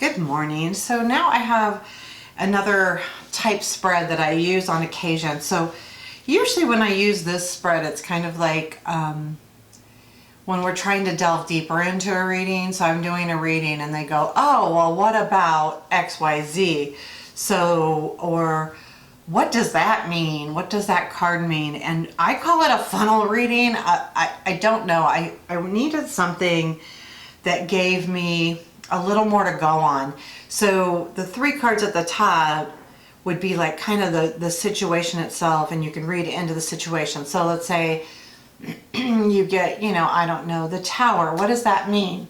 Good morning. So now I have another type spread that I use on occasion. So usually when I use this spread, it's kind of like when we're trying to delve deeper into a reading. So I'm doing a reading and they go, oh, well, what about XYZ? So, or what does that mean? What does that card mean? And I call it a funnel reading. I don't know. I needed something that gave me a little more to go on. So the three cards at the top would be like kind of the situation itself, and you can read into the situation. So let's say you get, I don't know, the Tower. What does that mean?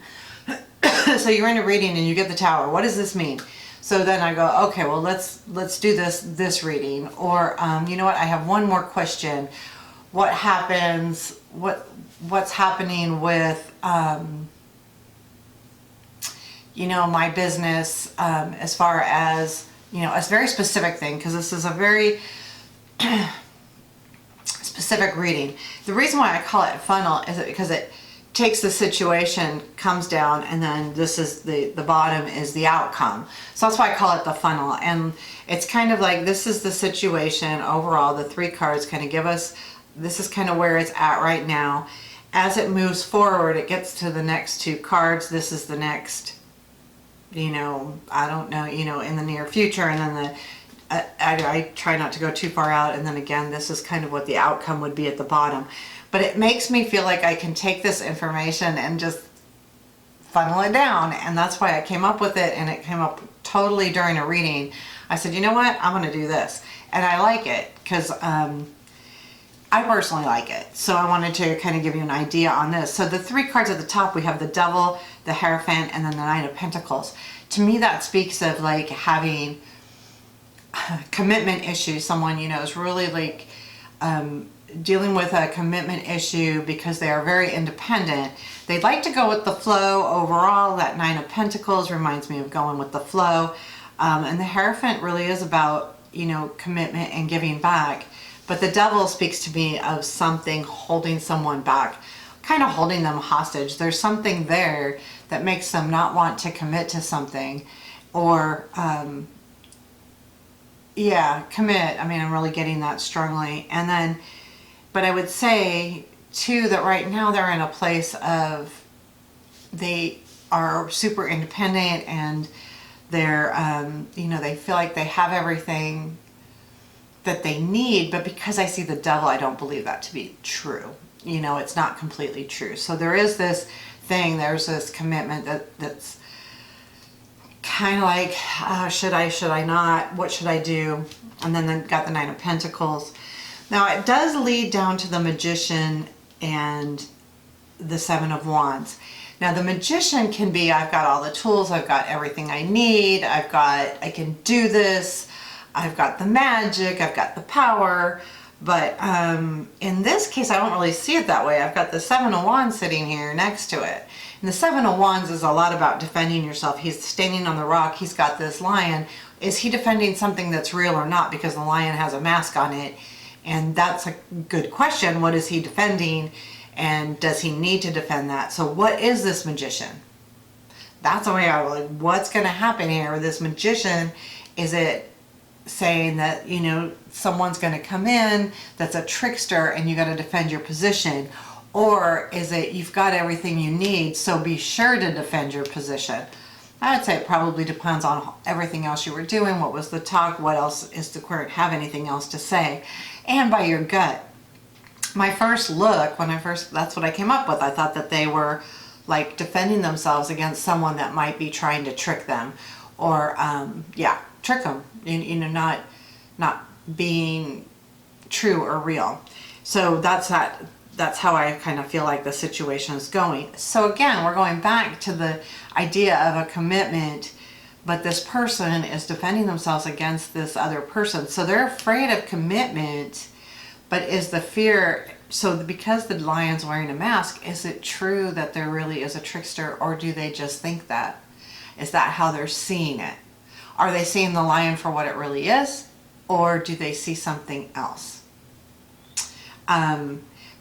So you're in a reading and you get the Tower. What does this mean? So then I go, okay, well, let's do this reading. Or you know what? I have one more question. What happens? What's happening with my business as far as, a very specific thing, because this is a very specific reading. The reason why I call it funnel is because it takes the situation, comes down, and then this is the bottom is the outcome. So that's why I call it the funnel. And it's kind of like, this is the situation overall. The three cards kind of give us, this is kind of where it's at right now. As it moves forward, it gets to the next two cards. This is the next, I don't know, in the near future. And then I try not to go too far out. And then again, this is kind of what the outcome would be at the bottom. But it makes me feel like I can take this information and just funnel it down. And that's why I came up with it. And it came up totally during a reading. I said, you know what? I'm going to do this. And I like it because I personally like it. So I wanted to kind of give you an idea on this. So the three cards at the top, we have the Devil, the Hierophant, and then the Nine of Pentacles. To me, that speaks of like having commitment issues. Someone, is really like dealing with a commitment issue because they are very independent. They'd like to go with the flow overall. That Nine of Pentacles reminds me of going with the flow. And the Hierophant really is about, commitment and giving back. But the Devil speaks to me of something holding someone back, kind of holding them hostage. There's something there that makes them not want to commit to something, or commit. I mean, I'm really getting that strongly. And then, but I would say too that right now they're in a place of, they are super independent and they're, they feel like they have everything that they need, but because I see the Devil, I don't believe that to be true. It's not completely true. So there is this thing, there's this commitment that's kind of like, should I not? What should I do? And then they've got the Nine of Pentacles. Now it does lead down to the Magician and the Seven of Wands. Now the Magician can be, I've got all the tools, I've got everything I need, I can do this, I've got the magic, I've got the power. But in this case, I don't really see it that way. I've got the Seven of Wands sitting here next to it. And the Seven of Wands is a lot about defending yourself. He's standing on the rock. He's got this lion. Is he defending something that's real or not? Because the lion has a mask on it. And that's a good question. What is he defending? And does he need to defend that? So what is this Magician? That's the way I was like, what's going to happen here with this Magician? Is it saying that, someone's going to come in that's a trickster and you got to defend your position? Or is it you've got everything you need, so be sure to defend your position? I would say it probably depends on everything else you were doing. What was the talk? What else is the court? Have anything else to say? And by your gut. My first look, that's what I came up with. I thought that they were like defending themselves against someone that might be trying to trick them, or trick them, not being true or real. So that's how I kind of feel like the situation is going. So again, we're going back to the idea of a commitment, but this person is defending themselves against this other person. So they're afraid of commitment, but is the fear, so because the lion's wearing a mask, is it true that there really is a trickster, or do they just think that? Is that how they're seeing it? Are they seeing the lion for what it really is, or do they see something else?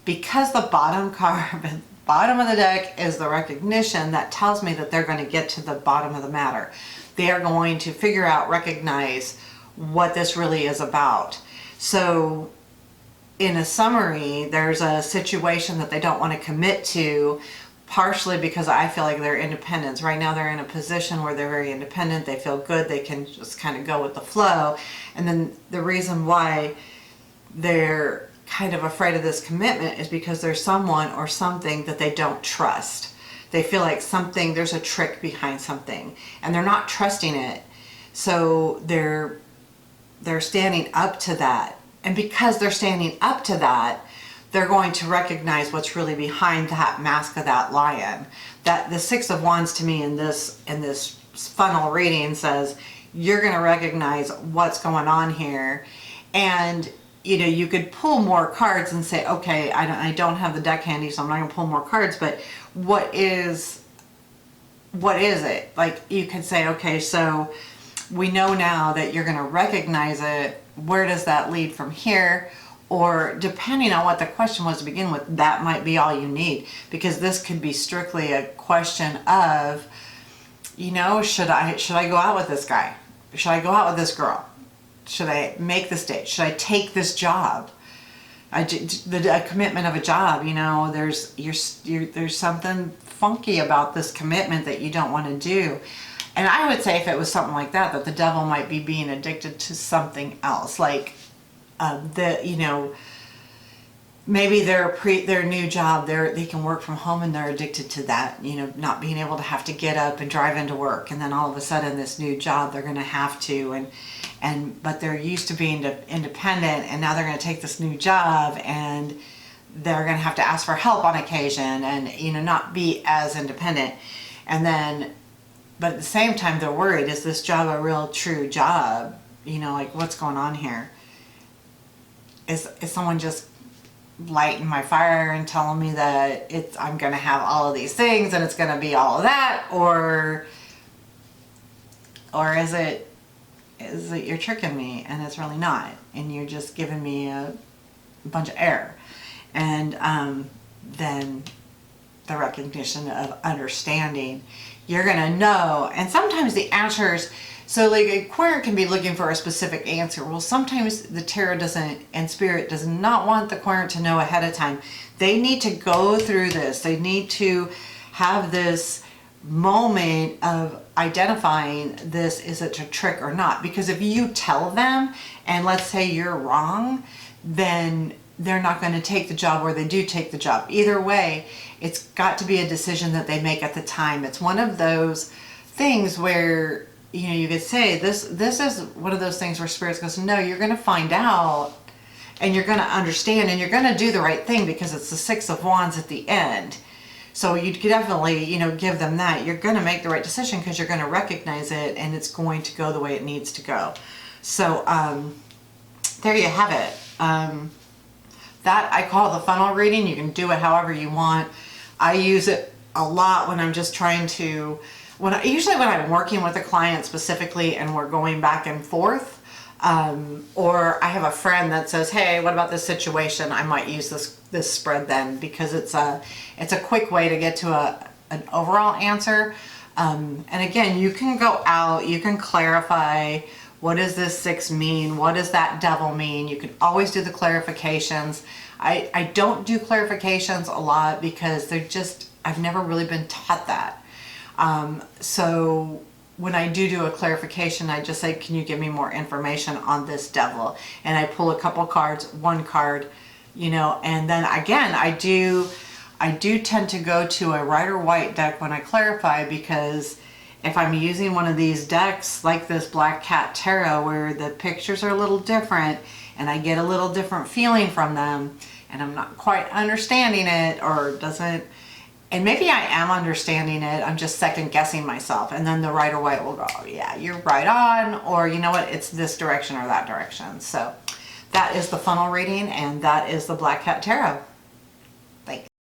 Because the bottom card bottom of the deck is the recognition that tells me that they're going to get to the bottom of the matter. They are going to figure out, recognize what this really is about. So in a summary, there's a situation that they don't want to commit to, partially because I feel like they're independents. Right now they're in a position where they're very independent. They feel good. They can just kind of go with the flow. And then the reason why they're kind of afraid of this commitment is because there's someone or something that they don't trust. They feel like there's a trick behind something and they're not trusting it. So they're standing up to that. And because they're standing up to that, they're going to recognize what's really behind that mask of that lion. That the Six of Wands to me in this funnel reading says you're going to recognize what's going on here. And you could pull more cards and say, okay, I don't have the deck handy, so I'm not going to pull more cards. But what is it? Like, you could say, okay, so we know now that you're going to recognize it. Where does that lead from here? Or depending on what the question was to begin with, that might be all you need, because this could be strictly a question of, should I go out with this guy? Should I go out with this girl? Should I make this date? Should I take this job? The commitment of a job, there's something funky about this commitment that you don't want to do. And I would say if it was something like that the devil might be being addicted to something else, like maybe their new job, they can work from home and they're addicted to that, not being able to have to get up and drive into work, and then all of a sudden this new job they're going to have to, but they're used to being independent, and now they're going to take this new job and they're going to have to ask for help on occasion and not be as independent. And then but at the same time they're worried, is this job a real true job? Like, what's going on here? Is someone just lighting my fire and telling me that I'm going to have all of these things and it's going to be all of that, or is it you're tricking me and it's really not, and you're just giving me a bunch of air? And then the recognition of understanding, you're going to know. And sometimes the answers, so like a querent can be looking for a specific answer. Well, sometimes the tarot doesn't, and spirit does not want the querent to know ahead of time. They need to go through this. They need to have this moment of identifying this, is it a trick or not? Because if you tell them and let's say you're wrong, then they're not going to take the job, or they do take the job. Either way, it's got to be a decision that they make at the time. It's one of those things where, you could say this is one of those things where spirit goes, no, you're going to find out and you're going to understand and you're going to do the right thing, because it's the Six of Wands at the end. So you could definitely, give them that. You're going to make the right decision because you're going to recognize it and it's going to go the way it needs to go. So there you have it. That I call the funnel reading. You can do it however you want. I use it a lot when I'm just trying to, usually when I'm working with a client specifically and we're going back and forth, or I have a friend that says, hey, what about this situation? I might use this spread then, because it's a quick way to get to an overall answer. And again, you can go out, you can clarify, what does this six mean? What does that devil mean? You can always do the clarifications. I don't do clarifications a lot because I've never really been taught that. So when I do a clarification, I just say, can you give me more information on this devil? And I pull a couple cards, one card, and then again, I do tend to go to a red or white deck when I clarify, because if I'm using one of these decks like this Black Cat Tarot, where the pictures are a little different and I get a little different feeling from them and I'm not quite understanding it, or doesn't, and maybe I am understanding it, I'm just second guessing myself, and then the red or white will go, oh, yeah, you're right on, or you know what, it's this direction or that direction. So that is the funnel reading, and that is the Black Cat Tarot.